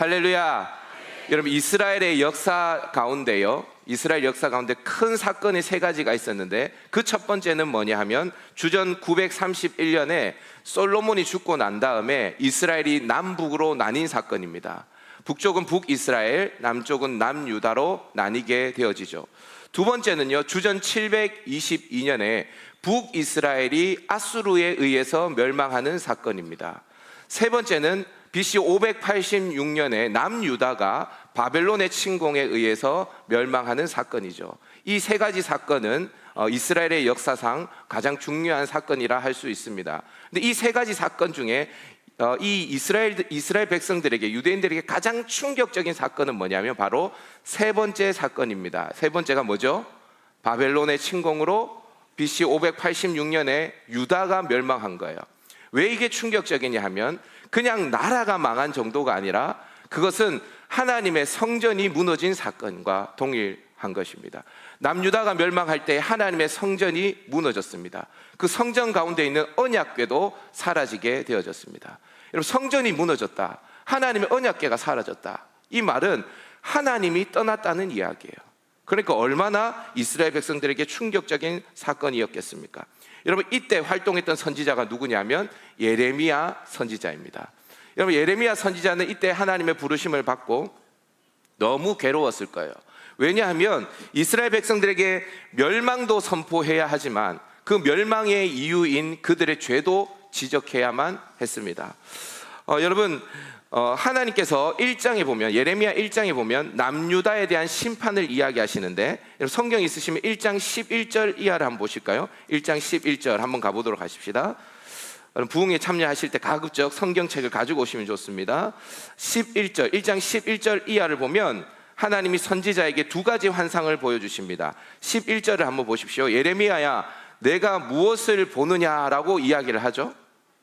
할렐루야. 여러분, 이스라엘 역사 가운데 큰 사건이 세 가지가 있었는데, 그 첫 번째는 뭐냐 하면 주전 931년에 솔로몬이 죽고 난 다음에 이스라엘이 남북으로 나뉜 사건입니다. 북쪽은 북이스라엘, 남쪽은 남유다로 나뉘게 되어지죠. 두 번째는요, 주전 722년에 북이스라엘이 아수르에 의해서 멸망하는 사건입니다. 세 번째는 BC 586년에 남유다가 바벨론의 침공에 의해서 멸망하는 사건이죠. 이 세 가지 사건은 이스라엘의 역사상 가장 중요한 사건이라 할 수 있습니다. 근데 이 세 가지 사건 중에 이 이스라엘 백성들에게, 유대인들에게 가장 충격적인 사건은 뭐냐면 바로 세 번째 사건입니다. 세 번째가 뭐죠? 바벨론의 침공으로 BC 586년에 유다가 멸망한 거예요. 왜 이게 충격적이냐 하면 그냥 나라가 망한 정도가 아니라 그것은 하나님의 성전이 무너진 사건과 동일한 것입니다. 남유다가 멸망할 때 하나님의 성전이 무너졌습니다. 그 성전 가운데 있는 언약궤도 사라지게 되어졌습니다. 여러분, 성전이 무너졌다, 하나님의 언약궤가 사라졌다, 이 말은 하나님이 떠났다는 이야기예요. 그러니까 얼마나 이스라엘 백성들에게 충격적인 사건이었겠습니까? 여러분, 이때 활동했던 선지자가 누구냐면 예레미야 선지자입니다. 여러분, 예레미야 선지자는 이때 하나님의 부르심을 받고 너무 괴로웠을 거예요. 왜냐하면 이스라엘 백성들에게 멸망도 선포해야 하지만 그 멸망의 이유인 그들의 죄도 지적해야만 했습니다. 여러분, 하나님께서 1장에 보면, 예레미야 1장에 보면 남유다에 대한 심판을 이야기하시는데, 성경 있으시면 1장 11절 이하를 한번 보실까요? 1장 11절 한번 가보도록 하십시다. 부흥에 참여하실 때 가급적 성경책을 가지고 오시면 좋습니다. 11절, 1장 11절 이하를 보면 하나님이 선지자에게 두 가지 환상을 보여주십니다. 11절을 한번 보십시오. 예레미야야, 내가 무엇을 보느냐라고 이야기를 하죠.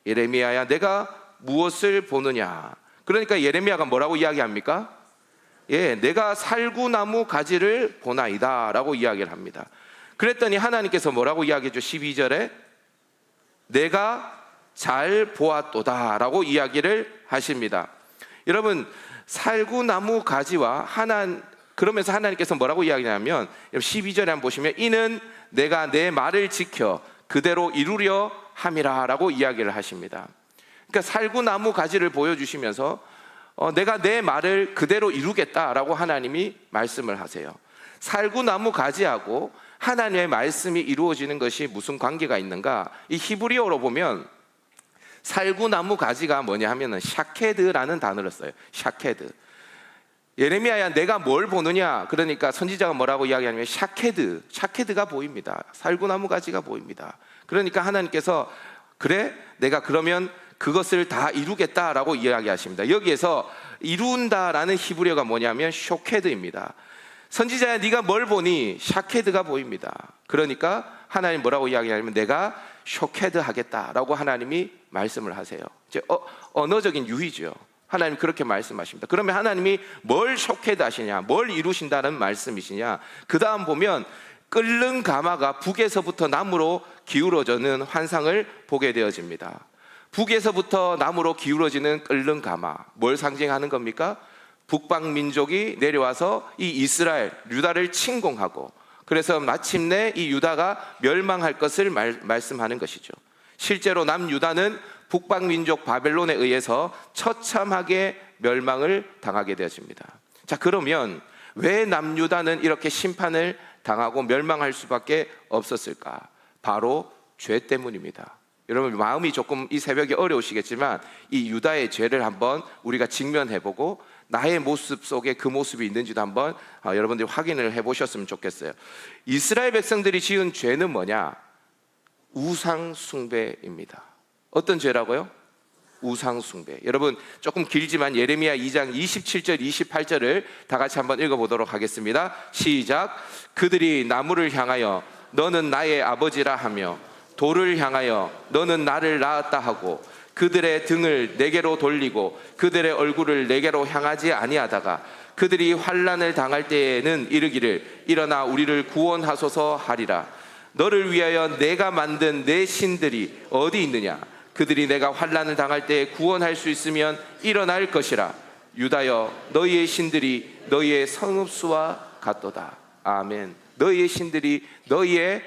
예레미야야, 내가 무엇을 보느냐. 그러니까 예레미야가 뭐라고 이야기합니까? 내가 살구나무 가지를 보나이다 라고 이야기를 합니다. 그랬더니 하나님께서 뭐라고 이야기했죠? 12절에 내가 잘 보았도다 라고 이야기를 하십니다. 여러분, 살구나무 가지와 그러면서 하나님께서 뭐라고 이야기하냐면 12절에 한번 보시면 이는 내가 내 말을 지켜 그대로 이루려 함이라 라고 이야기를 하십니다. 그러니까 살구나무 가지를 보여주시면서 내가 내 말을 그대로 이루겠다라고 하나님이 말씀을 하세요. 살구나무 가지하고 하나님의 말씀이 이루어지는 것이 무슨 관계가 있는가? 이 히브리어로 보면 살구나무 가지가 뭐냐 하면은 샤케드라는 단어를 써요. 샤케드. 예레미야야, 내가 뭘 보느냐? 그러니까 선지자가 뭐라고 이야기하냐면 샤케드가 보입니다. 살구나무 가지가 보입니다. 그러니까 하나님께서 그래, 내가 그러면 그것을 다 이루겠다라고 이야기하십니다. 여기에서 이룬다라는 히브리어가 뭐냐면 쇼케드입니다. 선지자야, 네가 뭘 보니? 샤케드가 보입니다. 그러니까 하나님 뭐라고 이야기하냐면 내가 쇼케드 하겠다라고 하나님이 말씀을 하세요. 이제 언어적인 유희죠. 하나님 그렇게 말씀하십니다. 그러면 하나님이 뭘 쇼케드 하시냐, 뭘 이루신다는 말씀이시냐? 그 다음 보면 끓는 가마가 북에서부터 남으로 기울어지는 환상을 보게 되어집니다. 북에서부터 남으로 기울어지는 끓는 가마, 뭘 상징하는 겁니까? 북방 민족이 내려와서 이 이스라엘, 유다를 침공하고 그래서 마침내 이 유다가 멸망할 것을 말씀하는 것이죠. 실제로 남유다는 북방 민족 바벨론에 의해서 처참하게 멸망을 당하게 되어집니다. 자, 그러면 왜 남유다는 이렇게 심판을 당하고 멸망할 수밖에 없었을까? 바로 죄 때문입니다. 여러분, 마음이 조금 이 새벽에 어려우시겠지만 이 유다의 죄를 한번 우리가 직면해보고 나의 모습 속에 그 모습이 있는지도 한번 여러분들이 확인을 해보셨으면 좋겠어요. 이스라엘 백성들이 지은 죄는 뭐냐? 우상 숭배입니다. 어떤 죄라고요? 우상 숭배. 여러분, 조금 길지만 예레미야 2장 27절 28절을 다 같이 한번 읽어보도록 하겠습니다. 시작. 그들이 나무를 향하여 너는 나의 아버지라 하며 돌을 향하여 너는 나를 낳았다 하고 그들의 등을 내게로 돌리고 그들의 얼굴을 내게로 향하지 아니하다가 그들이 환난을 당할 때에는 이르기를 일어나 우리를 구원하소서 하리라. 너를 위하여 내가 만든 내 신들이 어디 있느냐? 그들이 내가 환난을 당할 때에 구원할 수 있으면 일어날 것이라. 유다여 너희의 신들이 너희의 성읍수와 같도다. 아멘. 너희의 신들이 너희의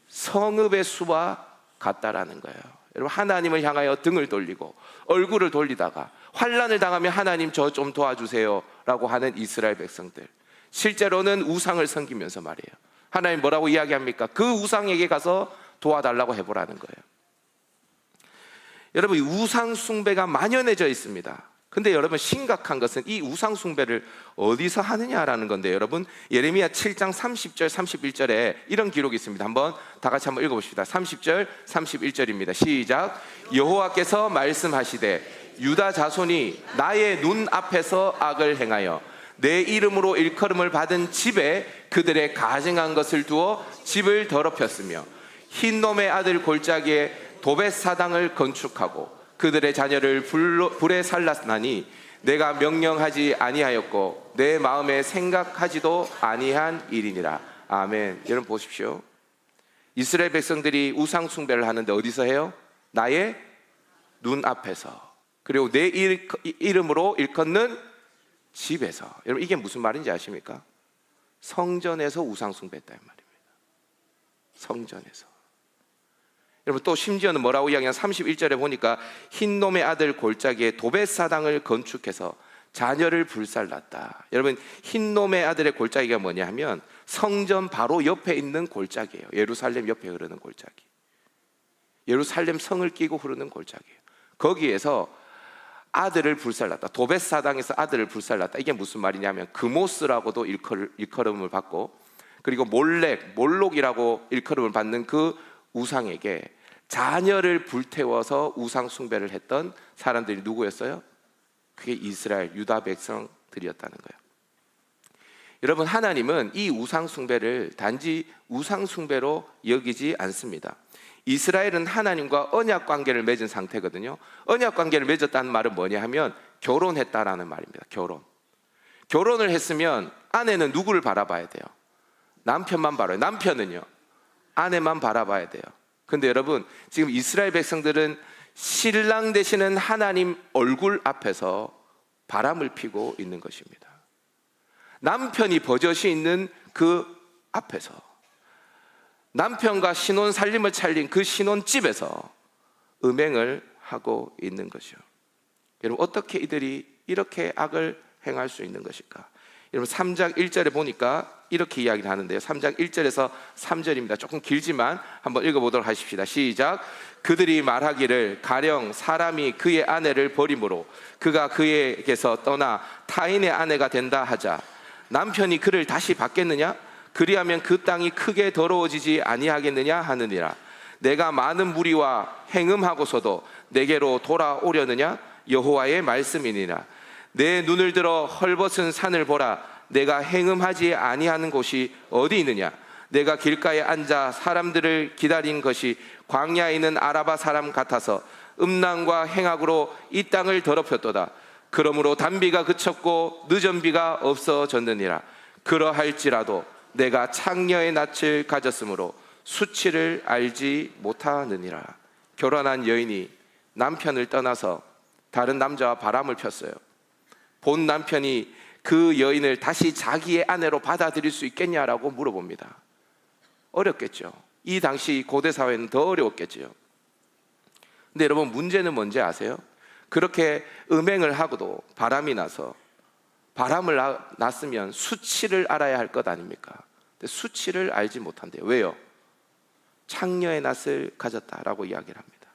성읍의 수와 같다라는 거예요. 여러분, 하나님을 향하여 등을 돌리고 얼굴을 돌리다가 환난을 당하면 하나님 저 좀 도와주세요 라고 하는 이스라엘 백성들, 실제로는 우상을 섬기면서 말이에요. 하나님 뭐라고 이야기합니까? 그 우상에게 가서 도와달라고 해보라는 거예요. 여러분, 우상 숭배가 만연해져 있습니다. 근데 여러분, 심각한 것은 이 우상 숭배를 어디서 하느냐라는 건데, 여러분, 예레미야 7장 30절 31절에 이런 기록이 있습니다. 다 같이 한번 읽어봅시다. 30절 31절입니다. 시작. 여호와께서 말씀하시되 유다 자손이 나의 눈 앞에서 악을 행하여 내 이름으로 일컬음을 받은 집에 그들의 가증한 것을 두어 집을 더럽혔으며 흰놈의 아들 골짜기에 도벳 사당을 건축하고 그들의 자녀를 불에 살랐나니 내가 명령하지 아니하였고 내 마음에 생각하지도 아니한 일이니라. 아멘. 여러분 보십시오. 이스라엘 백성들이 우상 숭배를 하는데 어디서 해요? 나의 눈 앞에서, 그리고 내 이름으로 일컫는 집에서. 여러분, 이게 무슨 말인지 아십니까? 성전에서 우상 숭배했다 이 말입니다. 성전에서. 여러분, 또 심지어는 뭐라고 이야기하냐? 31절에 보니까 흰놈의 아들 골짜기에 도벳 사당을 건축해서 자녀를 불살랐다. 여러분, 흰놈의 아들의 골짜기가 뭐냐 하면 성전 바로 옆에 있는 골짜기예요. 예루살렘 옆에 흐르는 골짜기, 예루살렘 성을 끼고 흐르는 골짜기예요. 거기에서 아들을 불살랐다. 도벳 사당에서 아들을 불살랐다. 이게 무슨 말이냐면 그모스라고도 일컬음을 받고, 그리고 몰록이라고 일컬음을 받는 그 우상에게 자녀를 불태워서 우상 숭배를 했던 사람들이 누구였어요? 그게 이스라엘 유다 백성들이었다는 거예요. 여러분, 하나님은 이 우상 숭배를 단지 우상 숭배로 여기지 않습니다. 이스라엘은 하나님과 언약 관계를 맺은 상태거든요. 언약 관계를 맺었다는 말은 뭐냐 하면 결혼했다라는 말입니다. 결혼을 했으면 아내는 누구를 바라봐야 돼요? 남편만 바라봐요. 남편은요? 아내만 바라봐야 돼요. 근데 여러분, 지금 이스라엘 백성들은 신랑 되시는 하나님 얼굴 앞에서 바람을 피고 있는 것입니다. 남편이 버젓이 있는 그 앞에서, 남편과 신혼 살림을 차린 그 신혼집에서 음행을 하고 있는 것이요. 여러분, 어떻게 이들이 이렇게 악을 행할 수 있는 것일까? 여러분, 3장 1절에 보니까 이렇게 이야기를 하는데요. 3장 1절에서 3절입니다. 조금 길지만 한번 읽어보도록 하십시다. 시작. 그들이 말하기를 가령 사람이 그의 아내를 버림으로 그가 그에게서 떠나 타인의 아내가 된다 하자 남편이 그를 다시 받겠느냐? 그리하면 그 땅이 크게 더러워지지 아니하겠느냐 하느니라. 내가 많은 무리와 행음하고서도 내게로 돌아오려느냐? 여호와의 말씀이니라. 내 눈을 들어 헐벗은 산을 보라. 내가 행음하지 아니하는 곳이 어디 있느냐? 내가 길가에 앉아 사람들을 기다린 것이 광야에 있는 아라바 사람 같아서 음란과 행악으로 이 땅을 더럽혔도다. 그러므로 단비가 그쳤고 늦은 비가 없어졌느니라. 그러할지라도 내가 창녀의 낯을 가졌으므로 수치를 알지 못하느니라. 결혼한 여인이 남편을 떠나서 다른 남자와 바람을 폈어요. 본 남편이 그 여인을 다시 자기의 아내로 받아들일 수 있겠냐라고 물어봅니다. 어렵겠죠. 이 당시 고대 사회는 더 어려웠겠죠. 근데 여러분, 문제는 뭔지 아세요? 그렇게 음행을 하고도 바람이 나서, 바람을 났으면 수치를 알아야 할 것 아닙니까? 근데 수치를 알지 못한대요. 왜요? 창녀의 낯을 가졌다라고 이야기를 합니다.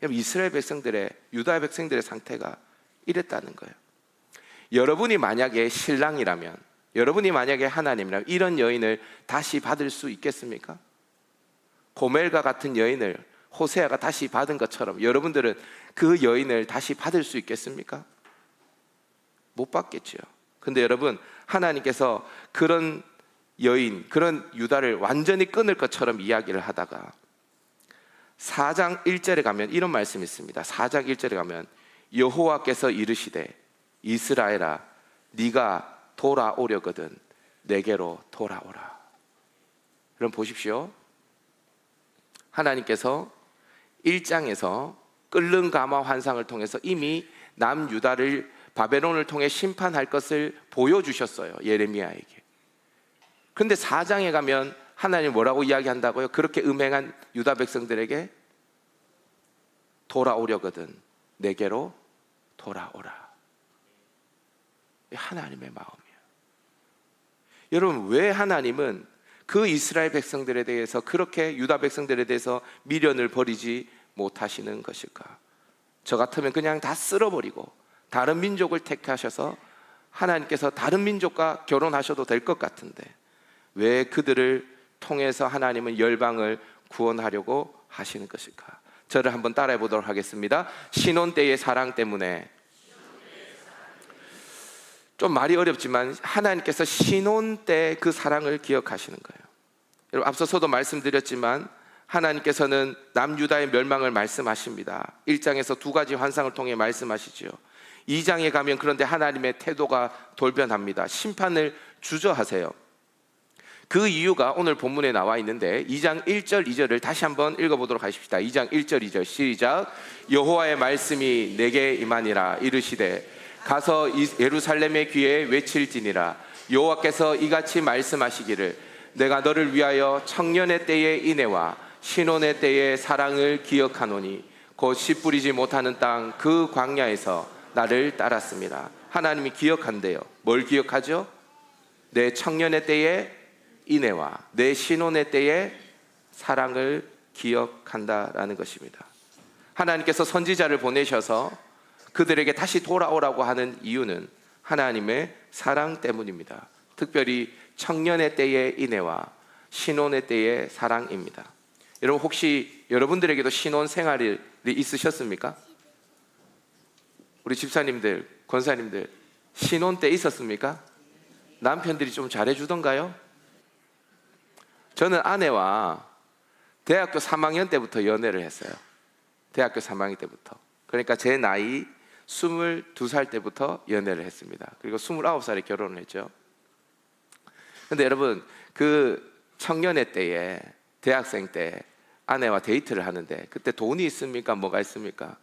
이스라엘 백성들의, 유다 백성들의 상태가 이랬다는 거예요. 여러분이 만약에 신랑이라면, 여러분이 만약에 하나님이라면 이런 여인을 다시 받을 수 있겠습니까? 고멜과 같은 여인을 호세아가 다시 받은 것처럼 여러분들은 그 여인을 다시 받을 수 있겠습니까? 못 받겠죠. 근데 여러분, 하나님께서 그런 여인, 그런 유다를 완전히 끊을 것처럼 이야기를 하다가 4장 1절에 가면 이런 말씀이 있습니다. 4장 1절에 가면 여호와께서 이르시되 이스라엘아 네가 돌아오려거든 내게로 돌아오라. 그럼 보십시오. 하나님께서 1장에서 끓는 가마 환상을 통해서 이미 남유다를 바벨론을 통해 심판할 것을 보여주셨어요, 예레미야에게. 그런데 4장에 가면 하나님 뭐라고 이야기한다고요? 그렇게 음행한 유다 백성들에게 돌아오려거든 내게로 돌아오라. 하나님의 마음이에요. 여러분, 왜 하나님은 그 이스라엘 백성들에 대해서, 그렇게 유다 백성들에 대해서 미련을 버리지 못하시는 것일까? 저 같으면 그냥 다 쓸어버리고 다른 민족을 택하셔서 하나님께서 다른 민족과 결혼하셔도 될 것 같은데 왜 그들을 통해서 하나님은 열방을 구원하려고 하시는 것일까? 저를 한번 따라해 보도록 하겠습니다. 신혼 때의 사랑 때문에. 좀 말이 어렵지만 하나님께서 신혼 때 그 사랑을 기억하시는 거예요. 여러분, 앞서서도 말씀드렸지만 하나님께서는 남유다의 멸망을 말씀하십니다. 1장에서 두 가지 환상을 통해 말씀하시죠. 2장에 가면 그런데 하나님의 태도가 돌변합니다. 심판을 주저하세요. 그 이유가 오늘 본문에 나와 있는데 2장 1절 2절을 다시 한번 읽어보도록 하십시다. 2장 1절 2절 시작. 여호와의 말씀이 내게 임하니라. 이르시되 가서 예루살렘의 귀에 외칠지니라. 여호와께서 이같이 말씀하시기를 내가 너를 위하여 청년의 때의 인애와 신혼의 때의 사랑을 기억하노니 곧 씨 뿌리지 못하는 땅 그 광야에서 나를 따랐습니다. 하나님이 기억한대요. 뭘 기억하죠? 내 청년의 때의 인애와 내 신혼의 때의 사랑을 기억한다라는 것입니다. 하나님께서 선지자를 보내셔서 그들에게 다시 돌아오라고 하는 이유는 하나님의 사랑 때문입니다. 특별히 청년의 때의 인애와 신혼의 때의 사랑입니다. 여러분, 혹시 여러분들에게도 신혼 생활이 있으셨습니까? 우리 집사님들, 권사님들 신혼 때 있었습니까? 남편들이 좀 잘해주던가요? 저는 아내와 대학교 3학년 때부터 연애를 했어요. 대학교 3학년 때부터. 그러니까 제 나이 22살 때부터 연애를 했습니다. 그리고 29살에 결혼을 했죠. 근데 여러분, 그 청년의 때에, 대학생 때 아내와 데이트를 하는데 그때 돈이 있습니까? 뭐가 있습니까?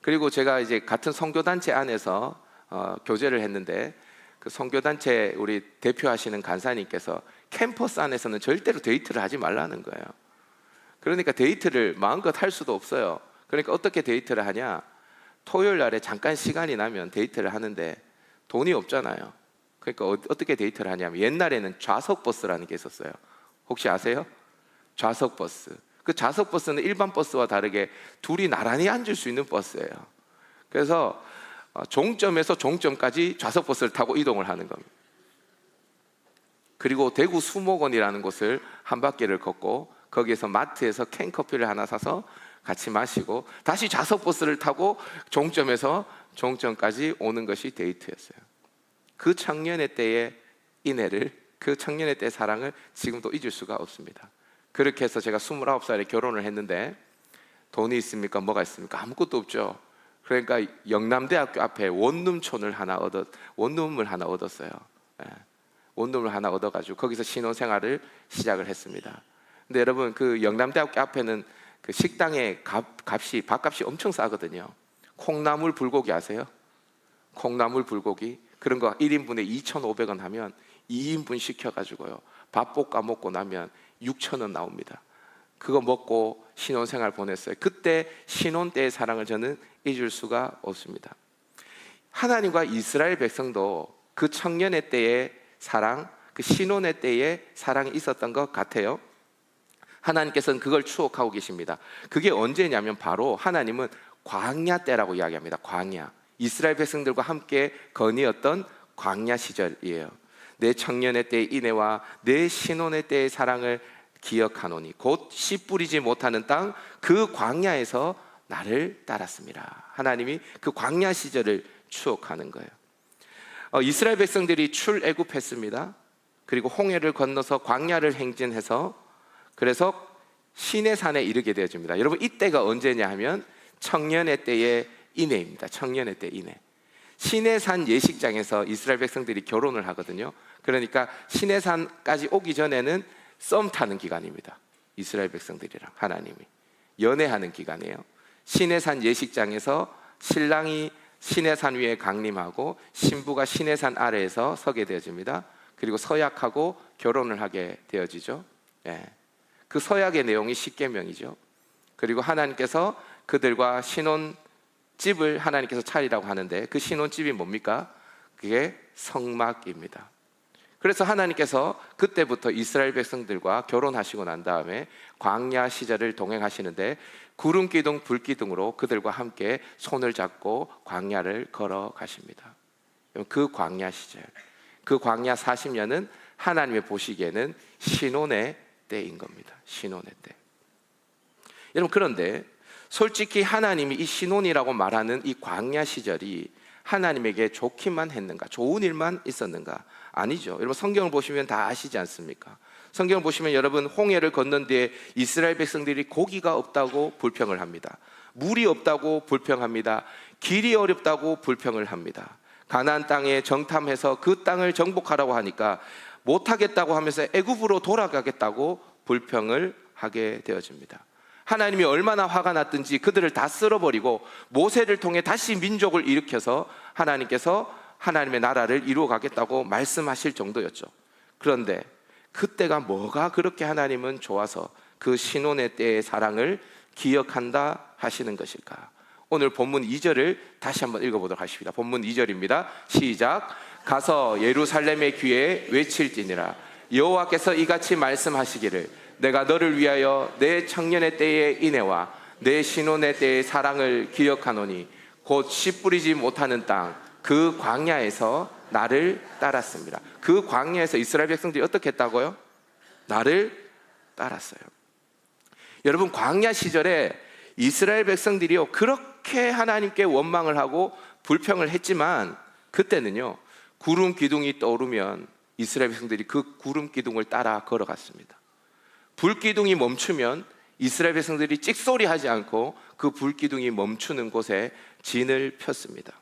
그리고 제가 이제 같은 선교단체 안에서 교제를 했는데 그 선교단체 우리 대표하시는 간사님께서 캠퍼스 안에서는 절대로 데이트를 하지 말라는 거예요. 그러니까 데이트를 마음껏 할 수도 없어요. 그러니까 어떻게 데이트를 하냐? 토요일 날에 잠깐 시간이 나면 데이트를 하는데 돈이 없잖아요. 그러니까 어떻게 데이트를 하냐면 옛날에는 좌석버스라는 게 있었어요. 혹시 아세요? 좌석버스. 그 좌석버스는 일반 버스와 다르게 둘이 나란히 앉을 수 있는 버스예요. 그래서 종점에서 종점까지 좌석버스를 타고 이동을 하는 겁니다. 그리고 대구 수목원이라는 곳을 한 바퀴를 걷고 거기에서 마트에서 캔커피를 하나 사서 같이 마시고 다시 좌석버스를 타고 종점에서 종점까지 오는 것이 데이트였어요. 그 청년의 때의 인애를, 그 청년의 때의 사랑을 지금도 잊을 수가 없습니다. 그렇게 해서 제가 29살에 결혼을 했는데 돈이 있습니까? 뭐가 있습니까? 아무것도 없죠. 그러니까 영남대학교 앞에 원룸을 하나 얻었어요. 원룸을 하나 얻어가지고 거기서 신혼생활을 시작을 했습니다. 근데 여러분, 그 영남대학교 앞에는 그 식당의 밥값이 엄청 싸거든요. 콩나물 불고기 아세요? 콩나물 불고기 그런 거 1인분에 2,500원 하면 2인분 시켜가지고요, 밥 볶아 먹고 나면 6,000원 나옵니다. 그거 먹고 신혼생활 보냈어요. 그때 신혼 때의 사랑을 저는 잊을 수가 없습니다. 하나님과 이스라엘 백성도 그 청년의 때의 사랑, 그 신혼의 때의 사랑이 있었던 것 같아요. 하나님께서는 그걸 추억하고 계십니다. 그게 언제냐면 바로 하나님은 광야 때라고 이야기합니다. 광야, 이스라엘 백성들과 함께 거니었던 광야 시절이에요. 내 청년의 때의 인애와 내 신혼의 때의 사랑을 기억하노니 곧 씨 뿌리지 못하는 땅 그 광야에서 나를 따랐습니다. 하나님이 그 광야 시절을 추억하는 거예요. 이스라엘 백성들이 출애굽했습니다. 그리고 홍해를 건너서 광야를 행진해서 그래서 시내산에 이르게 되어집니다. 여러분, 이때가 언제냐 하면 청년의 때의 인애입니다. 청년의 때 인애. 시내산 예식장에서 이스라엘 백성들이 결혼을 하거든요. 그러니까 시내산까지 오기 전에는 썸 타는 기간입니다. 이스라엘 백성들이랑 하나님이 연애하는 기간이에요. 시내산 예식장에서 신랑이 시내산 위에 강림하고 신부가 시내산 아래에서 서게 되어집니다. 그리고 서약하고 결혼을 하게 되어지죠. 예. 그 서약의 내용이 십계명이죠. 그리고 하나님께서 그들과 신혼집을 하나님께서 차리라고 하는데 그 신혼집이 뭡니까? 그게 성막입니다. 그래서 하나님께서 그때부터 이스라엘 백성들과 결혼하시고 난 다음에 광야 시절을 동행하시는데 구름 기둥 불 기둥으로 그들과 함께 손을 잡고 광야를 걸어가십니다. 그 광야 시절, 그 광야 40년은 하나님의 보시기에는 신혼의 때인 겁니다. 신혼의 때. 여러분, 그런데 솔직히 하나님이 이 신혼이라고 말하는 이 광야 시절이 하나님에게 좋기만 했는가? 좋은 일만 있었는가? 아니죠. 여러분, 성경을 보시면 다 아시지 않습니까? 성경을 보시면 여러분, 홍해를 건넌 뒤에 이스라엘 백성들이 고기가 없다고 불평을 합니다. 물이 없다고 불평합니다. 길이 어렵다고 불평을 합니다. 가나안 땅에 정탐해서 그 땅을 정복하라고 하니까 못하겠다고 하면서 애굽으로 돌아가겠다고 불평을 하게 되어집니다. 하나님이 얼마나 화가 났든지 그들을 다 쓸어버리고 모세를 통해 다시 민족을 일으켜서 하나님께서 하나님의 나라를 이루어 가겠다고 말씀하실 정도였죠. 그런데 그때가 뭐가 그렇게 하나님은 좋아서 그 신혼의 때의 사랑을 기억한다 하시는 것일까? 오늘 본문 2절을 다시 한번 읽어보도록 하십니다. 본문 2절입니다. 시작. 가서 예루살렘의 귀에 외칠지니라. 여호와께서 이같이 말씀하시기를 내가 너를 위하여 내 청년의 때의 인애와 내 신혼의 때의 사랑을 기억하노니 곧 씨 뿌리지 못하는 땅 그 광야에서 나를 따랐습니다. 그 광야에서 이스라엘 백성들이 어떻게 했다고요? 나를 따랐어요. 여러분, 광야 시절에 이스라엘 백성들이요 그렇게 하나님께 원망을 하고 불평을 했지만 그때는요 구름 기둥이 떠오르면 이스라엘 백성들이 그 구름 기둥을 따라 걸어갔습니다. 불기둥이 멈추면 이스라엘 백성들이 찍소리하지 않고 그 불기둥이 멈추는 곳에 진을 폈습니다.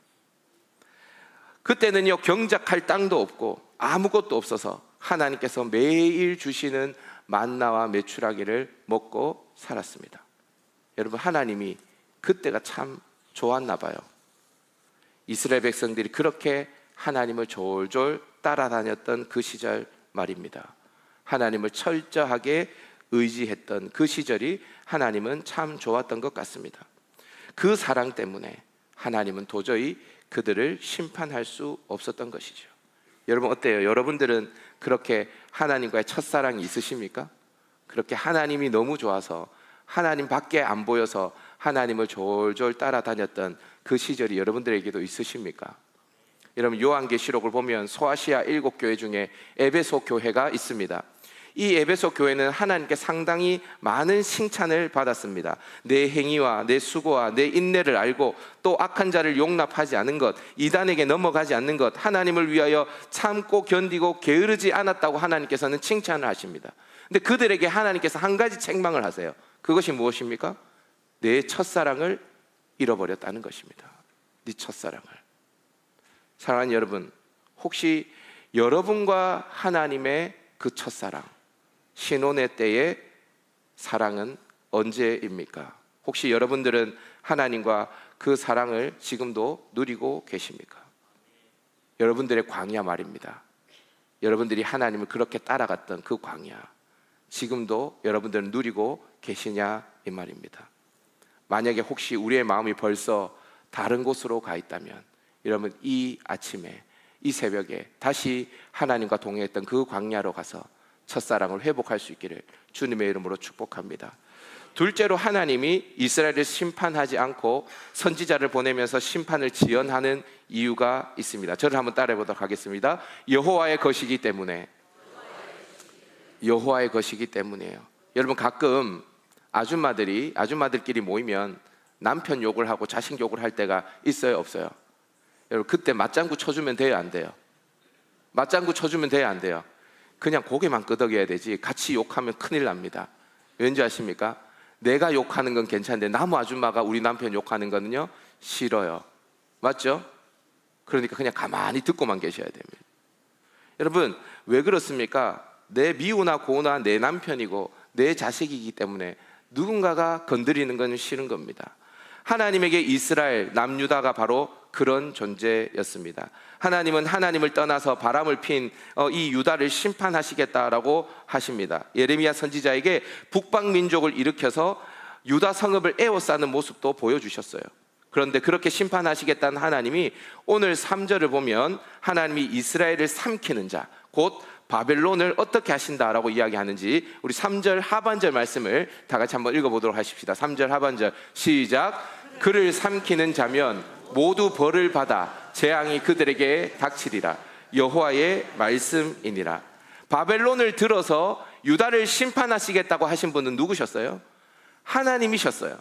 그때는요 경작할 땅도 없고 아무것도 없어서 하나님께서 매일 주시는 만나와 메추라기를 먹고 살았습니다. 여러분, 하나님이 그때가 참 좋았나 봐요. 이스라엘 백성들이 그렇게 하나님을 졸졸 따라다녔던 그 시절 말입니다. 하나님을 철저하게 의지했던 그 시절이 하나님은 참 좋았던 것 같습니다. 그 사랑 때문에 하나님은 도저히 그들을 심판할 수 없었던 것이죠. 여러분, 어때요? 여러분들은 그렇게 하나님과의 첫사랑이 있으십니까? 그렇게 하나님이 너무 좋아서 하나님 밖에 안 보여서 하나님을 졸졸 따라다녔던 그 시절이 여러분들에게도 있으십니까? 여러분, 요한계시록을 보면 소아시아 7교회 중에 에베소 교회가 있습니다. 이 에베소 교회는 하나님께 상당히 많은 칭찬을 받았습니다. 내 행위와 내 수고와 내 인내를 알고 또 악한 자를 용납하지 않은 것, 이단에게 넘어가지 않는 것, 하나님을 위하여 참고 견디고 게으르지 않았다고 하나님께서는 칭찬을 하십니다. 근데 그들에게 하나님께서 한 가지 책망을 하세요. 그것이 무엇입니까? 내 첫사랑을 잃어버렸다는 것입니다. 네 첫사랑을. 사랑하는 여러분, 혹시 여러분과 하나님의 그 첫사랑, 신혼의 때의 사랑은 언제입니까? 혹시 여러분들은 하나님과 그 사랑을 지금도 누리고 계십니까? 여러분들의 광야 말입니다. 여러분들이 하나님을 그렇게 따라갔던 그 광야, 지금도 여러분들은 누리고 계시냐 이 말입니다. 만약에 혹시 우리의 마음이 벌써 다른 곳으로 가 있다면 여러분, 이 아침에 이 새벽에 다시 하나님과 동행했던 그 광야로 가서 첫사랑을 회복할 수 있기를 주님의 이름으로 축복합니다. 둘째로, 하나님이 이스라엘을 심판하지 않고 선지자를 보내면서 심판을 지연하는 이유가 있습니다. 저를 한번 따라해 보도록 하겠습니다. 여호와의 것이기 때문에. 여호와의 것이기 때문이에요. 여러분, 가끔 아줌마들끼리 모이면 남편 욕을 하고 자식 욕을 할 때가 있어요, 없어요? 여러분, 그때 맞장구 쳐주면 돼요, 안 돼요? 맞장구 쳐주면 돼요, 안 돼요? 그냥 고개만 끄덕여야 되지 같이 욕하면 큰일 납니다. 왠지 아십니까? 내가 욕하는 건 괜찮은데 나무 아줌마가 우리 남편 욕하는 거는요 싫어요. 맞죠? 그러니까 그냥 가만히 듣고만 계셔야 됩니다. 여러분, 왜 그렇습니까? 내 미우나 고우나 내 남편이고 내 자식이기 때문에 누군가가 건드리는 건 싫은 겁니다. 하나님에게 이스라엘 남유다가 바로 그런 존재였습니다. 하나님은 하나님을 떠나서 바람을 핀 이 유다를 심판하시겠다라고 하십니다. 예레미야 선지자에게 북방 민족을 일으켜서 유다 성읍을 에워싸는 모습도 보여주셨어요. 그런데 그렇게 심판하시겠다는 하나님이 오늘 3절을 보면 하나님이 이스라엘을 삼키는 자, 곧 바벨론을 어떻게 하신다라고 이야기하는지 우리 3절 하반절 말씀을 다 같이 한번 읽어보도록 하십시다. 3절 하반절 시작. 그를 삼키는 자면 모두 벌을 받아 재앙이 그들에게 닥치리라. 여호와의 말씀이니라. 바벨론을 들어서 유다를 심판하시겠다고 하신 분은 누구셨어요? 하나님이셨어요.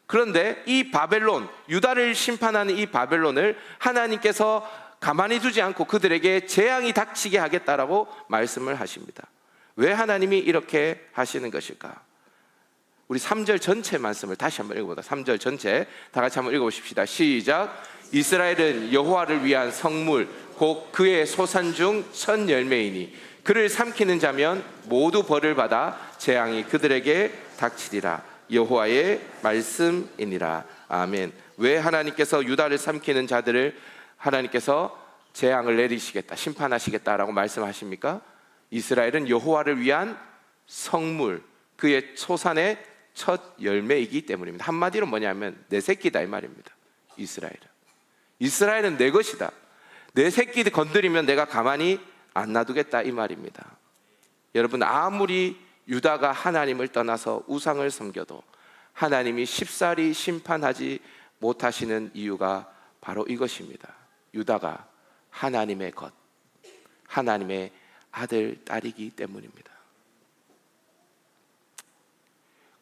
그런데 이 바벨론, 유다를 심판하는 이 바벨론을 하나님께서 가만히 두지 않고 그들에게 재앙이 닥치게 하겠다라고 말씀을 하십니다. 왜 하나님이 이렇게 하시는 것일까? 우리 3절 전체 말씀을 다시 한번 읽어보자. 3절 전체 다 같이 한번 읽어보십시다. 시작. 이스라엘은 여호와를 위한 성물 곧 그의 소산 중 첫 열매이니 그를 삼키는 자면 모두 벌을 받아 재앙이 그들에게 닥치리라. 여호와의 말씀이니라. 아멘. 왜 하나님께서 유다를 삼키는 자들을 하나님께서 재앙을 내리시겠다, 심판하시겠다라고 말씀하십니까? 이스라엘은 여호와를 위한 성물, 그의 소산의 첫 열매이기 때문입니다. 한마디로 뭐냐면 내 새끼다 이 말입니다. 이스라엘은 내 것이다. 내 새끼 건드리면 내가 가만히 안 놔두겠다 이 말입니다. 여러분, 아무리 유다가 하나님을 떠나서 우상을 섬겨도 하나님이 쉽사리 심판하지 못하시는 이유가 바로 이것입니다. 유다가 하나님의 것, 하나님의 아들, 딸이기 때문입니다.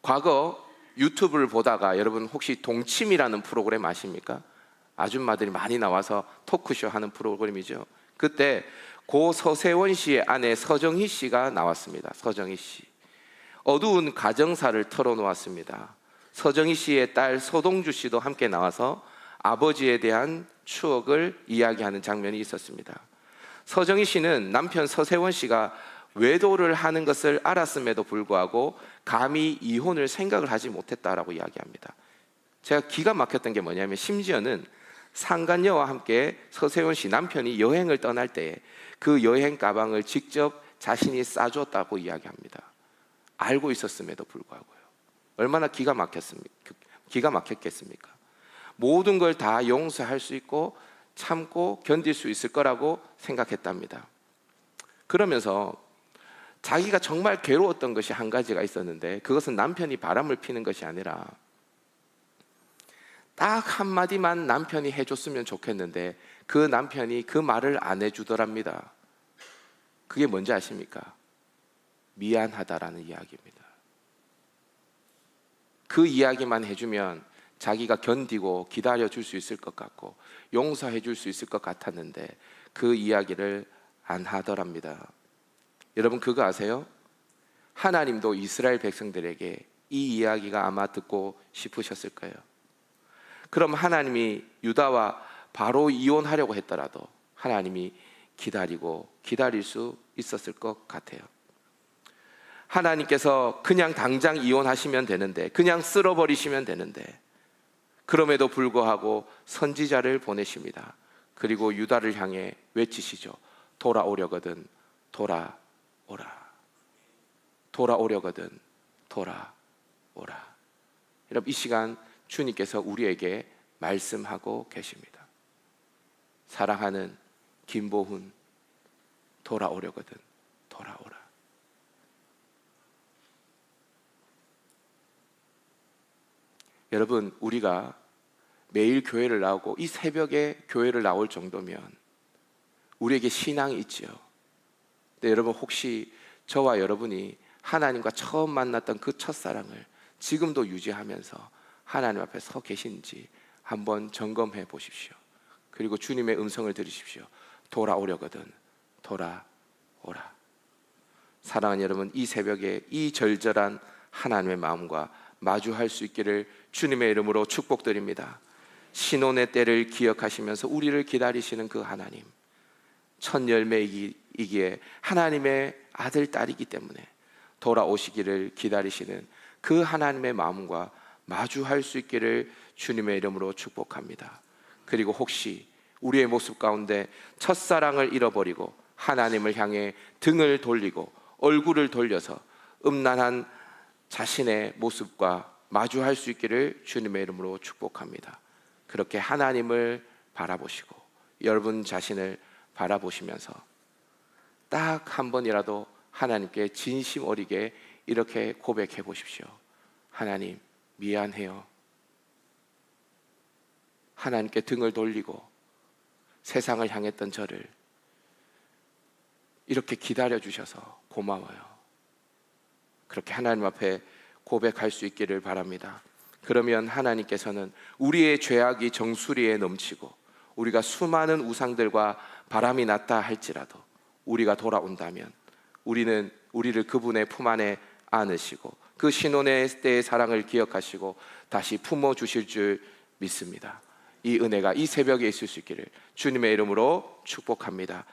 과거 유튜브를 보다가 여러분 혹시 동침이라는 프로그램 아십니까? 아줌마들이 많이 나와서 토크쇼 하는 프로그램이죠. 그때 고 서세원 씨의 아내 서정희 씨가 나왔습니다. 서정희 씨. 어두운 가정사를 털어놓았습니다. 서정희 씨의 딸 서동주 씨도 함께 나와서 아버지에 대한 추억을 이야기하는 장면이 있었습니다. 서정희 씨는 남편 서세원 씨가 외도를 하는 것을 알았음에도 불구하고 감히 이혼을 생각을 하지 못했다라고 이야기합니다. 제가 기가 막혔던 게 뭐냐면 심지어는 상간녀와 함께 서세원 씨 남편이 여행을 떠날 때 그 여행 가방을 직접 자신이 싸줬다고 이야기합니다. 알고 있었음에도 불구하고요. 얼마나 기가 막혔겠습니까? 모든 걸 다 용서할 수 있고 참고 견딜 수 있을 거라고 생각했답니다. 그러면서 자기가 정말 괴로웠던 것이 한 가지가 있었는데 그것은 남편이 바람을 피는 것이 아니라 딱 한마디만 남편이 해줬으면 좋겠는데 그 남편이 그 말을 안 해주더랍니다. 그게 뭔지 아십니까? 미안하다라는 이야기입니다. 그 이야기만 해주면 자기가 견디고 기다려줄 수 있을 것 같고 용서해줄 수 있을 것 같았는데 그 이야기를 안 하더랍니다. 여러분 그거 아세요? 하나님도 이스라엘 백성들에게 이 이야기가 아마 듣고 싶으셨을 거예요. 그럼 하나님이 유다와 바로 이혼하려고 했더라도 하나님이 기다릴 수 있었을 것 같아요. 하나님께서 그냥 당장 이혼하시면 되는데 그냥 쓸어버리시면 되는데 그럼에도 불구하고 선지자를 보내십니다. 그리고 유다를 향해 외치시죠. 돌아오려거든 돌아오라. 돌아오려거든 돌아오라. 여러분 이 시간 주님께서 우리에게 말씀하고 계십니다. 사랑하는 김보훈, 돌아오려거든 돌아오라. 여러분 우리가 매일 교회를 나오고 이 새벽에 교회를 나올 정도면 우리에게 신앙이 있죠. 근데 여러분 혹시 저와 여러분이 하나님과 처음 만났던 그 첫사랑을 지금도 유지하면서 하나님 앞에 서 계신지 한번 점검해 보십시오. 그리고 주님의 음성을 들으십시오. 돌아오려거든 돌아오라. 사랑하는 여러분, 이 새벽에 이 절절한 하나님의 마음과 마주할 수 있기를 주님의 이름으로 축복드립니다. 신혼의 때를 기억하시면서 우리를 기다리시는 그 하나님, 첫 열매이기에 하나님의 아들, 딸이기 때문에 돌아오시기를 기다리시는 그 하나님의 마음과 마주할 수 있기를 주님의 이름으로 축복합니다. 그리고 혹시 우리의 모습 가운데 첫사랑을 잃어버리고 하나님을 향해 등을 돌리고 얼굴을 돌려서 음란한 자신의 모습과 마주할 수 있기를 주님의 이름으로 축복합니다. 그렇게 하나님을 바라보시고 여러분 자신을 바라보시면서 딱 한 번이라도 하나님께 진심 어리게 이렇게 고백해 보십시오. 하나님, 미안해요. 하나님께 등을 돌리고 세상을 향했던 저를 이렇게 기다려 주셔서 고마워요. 그렇게 하나님 앞에 고백할 수 있기를 바랍니다. 그러면 하나님께서는 우리의 죄악이 정수리에 넘치고 우리가 수많은 우상들과 바람이 났다 할지라도 우리가 돌아온다면 우리를 그분의 품 안에 안으시고 그 신혼의 때의 사랑을 기억하시고 다시 품어주실 줄 믿습니다. 이 은혜가 이 새벽에 있을 수 있기를 주님의 이름으로 축복합니다.